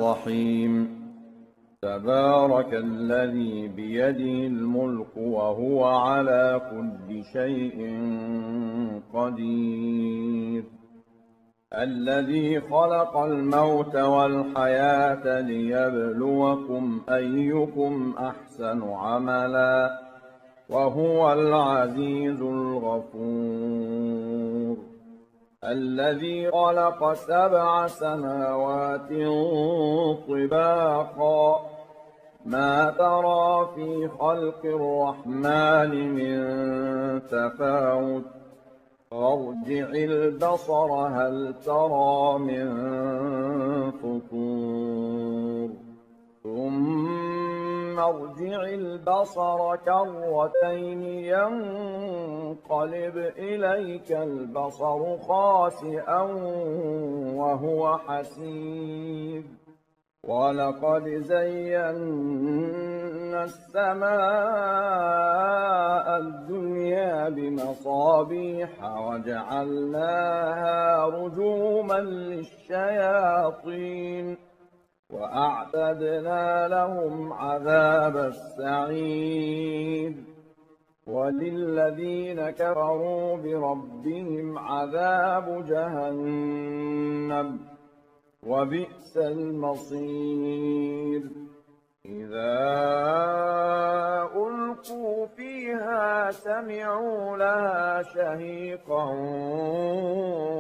الرحيم تبارك الذي بيده الملك وهو على كل شيء قدير الذي خلق الموت والحياة ليبلوكم أيكم أحسن عملا وهو العزيز الغفور الذي خلق 7 سماوات طباقا ما ترى في خلق الرحمن من تفاوت فارجع البصر هل ترى من فطور ثم ارجع البصر كرتين ينقلب إليك البصر خاسئا وهو حسير ولقد زينا السماء الدنيا بمصابيح وجعلناها رجوما للشياطين وأعتدنا لهم عذاب السعير وللذين كفروا بربهم عذاب جهنم وبئس المصير إذا ألقوا فيها سمعوا لها شهيقا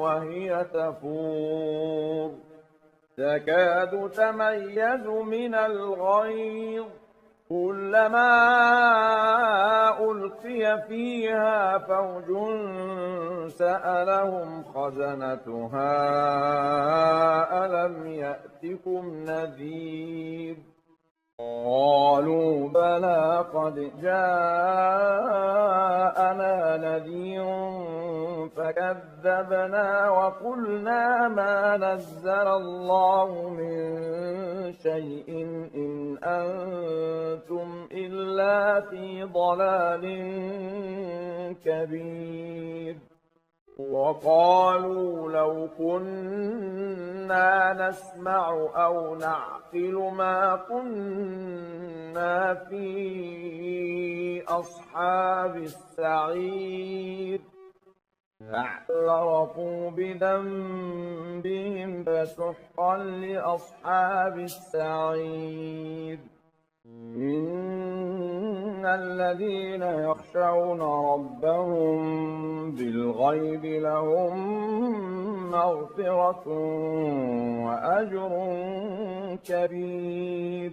وهي تفور تكاد تميز من الغيظ كلما ألقي فيها فوج سألهم خزنتها ألم يأتكم نذير قالوا بلى قد جاءنا نذير فكذبنا وقلنا ما نزل الله من شيء إن أنتم إلا في ضلال كبير وقالوا لو كنا نسمع أو نعقل ما كنا في أصحاب السعير فاعترفوا بذنبهم فسحقا لأصحاب السعير إن الذين يخشون ربهم بالغيب لهم مغفرة وأجر كبير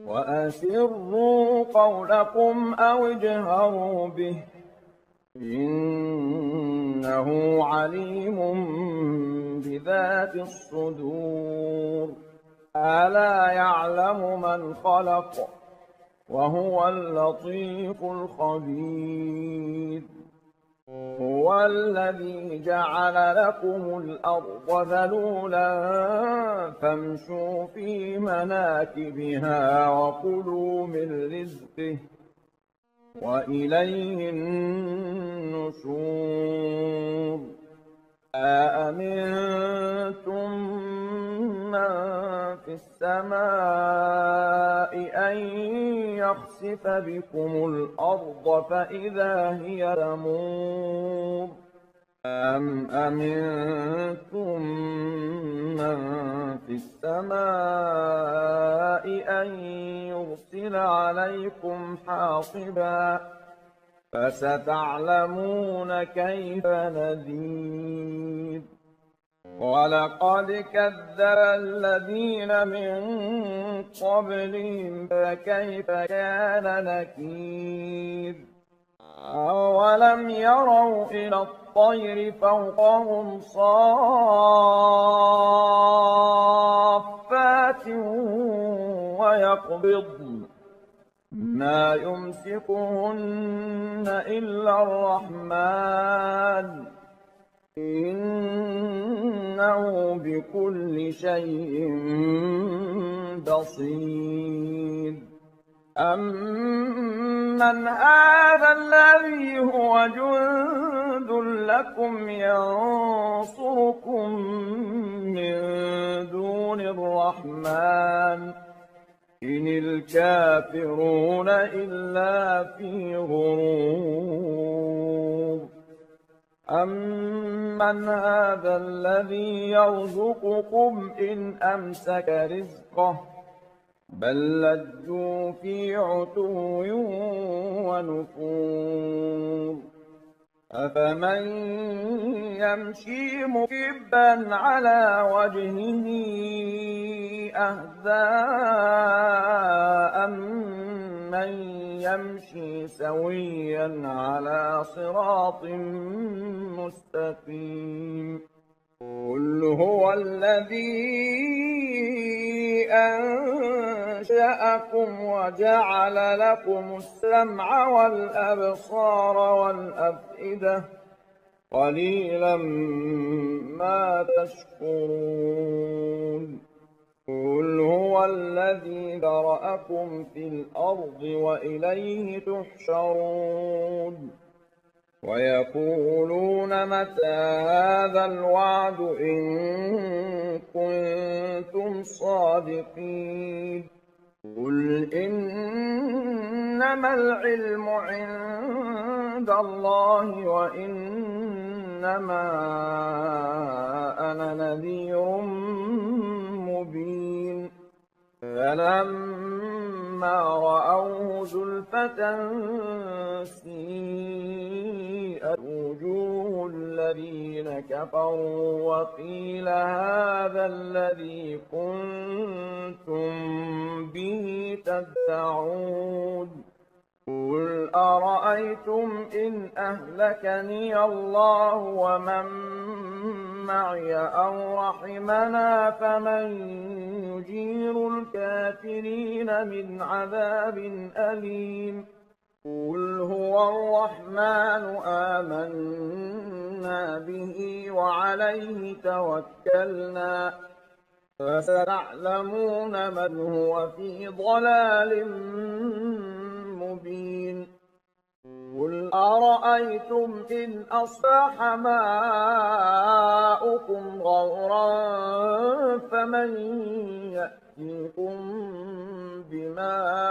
وأسروا قولكم أو اجهروا به إنه عليم بذات الصدور ألا يعلم من خلق وهو اللطيف الخبير هو الذي جعل لكم الأرض ذلولا فامشوا في مناكبها وكلوا من رزقه وإليه النشور أأمنتم من في السماء أن يخسف بكم الأرض فإذا هي تمور أم أمنتم من في السماء أن يرسل عليكم حاصبا فستعلمون كيف نذير ولقد كذب الذين من قبلهم فكيف كان نكير أولم يروا إلى الطير فوقهم صافات ويقبضن ما يمسكهن إلا الرحمن إنه بكل شيء بصير أَمَّنْ هَٰذَا الَّذِي هُوَ جُندٌ لَّكُمْ يَنصُرُكُم مِّن دُونِ الرَّحْمَٰنِ ۚ إِنِ الْكَافِرُونَ إِلَّا فِي غُرُورٍ أَمَّنْ هَٰذَا الَّذِي يَرْزُقُكُمْ إِنْ أَمْسَكَ رِزْقَهُ ۚ بَل لَّجُّوا فِي عُتُوٍّ وَنُفُورٍ أَفَمَن يَمْشِي مُكِبًّا عَلَىٰ وَجْهِهِ أَهْدَىٰ أَمَّن يَمْشِي سَوِيًّا عَلَىٰ صِرَاطٍ مُّسْتَقِيمٍ قُلْ هُوَ الَّذِي أَنشَأَكُمْ وَجَعَلَ لَكُمُ السَّمْعَ وَالْأَبْصَارَ وَالْأَفْئِدَةَ ۖ قَلِيلًا مَّا تَشْكُرُونَ قُلْ هُوَ الَّذِي ذَرَأَكُمْ فِي الْأَرْضِ وَإِلَيْهِ تُحْشَرُونَ وَيَقُولُونَ مَتَىٰ هَٰذَا الْوَعْدُ إِن كُنتُمْ صَادِقِينَ قُلْ إِنَّمَا الْعِلْمُ عِندَ اللَّهِ وَإِنَّمَا أَنَا نَذِيرٌ مُّبِينٌ فَلَمَّا رَأَوْهُ زُلْفَةً سِيئَتْ وُجُوهُ الَّذِينَ كَفَرُوا وَقِيلَ هَٰذَا الَّذِي كُنتُم بِهِ تَدَّعُونَ قُلْ أَرَأَيْتُمْ إِنْ أَهْلَكَنِيَ اللَّهُ وَمَن مَّعِيَ أَوْ رَحِمَنَا فَمَن يُجِيرُ الْكَافِرِينَ مِنْ عَذَابٍ أَلِيمٍ قُلْ هُوَ الرَّحْمَٰنُ آمَنَّا بِهِ وَعَلَيْهِ تَوَكَّلْنَا فَسَتَعْلَمُونَ مَنْ هُوَ فِي ضَلَالٍ مُّبِينٍ قُلْ أَرَأَيْتُمْ إِنْ أَصْبَحَ مَاؤُكُمْ غَوْرًا فَمَن يَأْتِيكُم بِمَاءٍ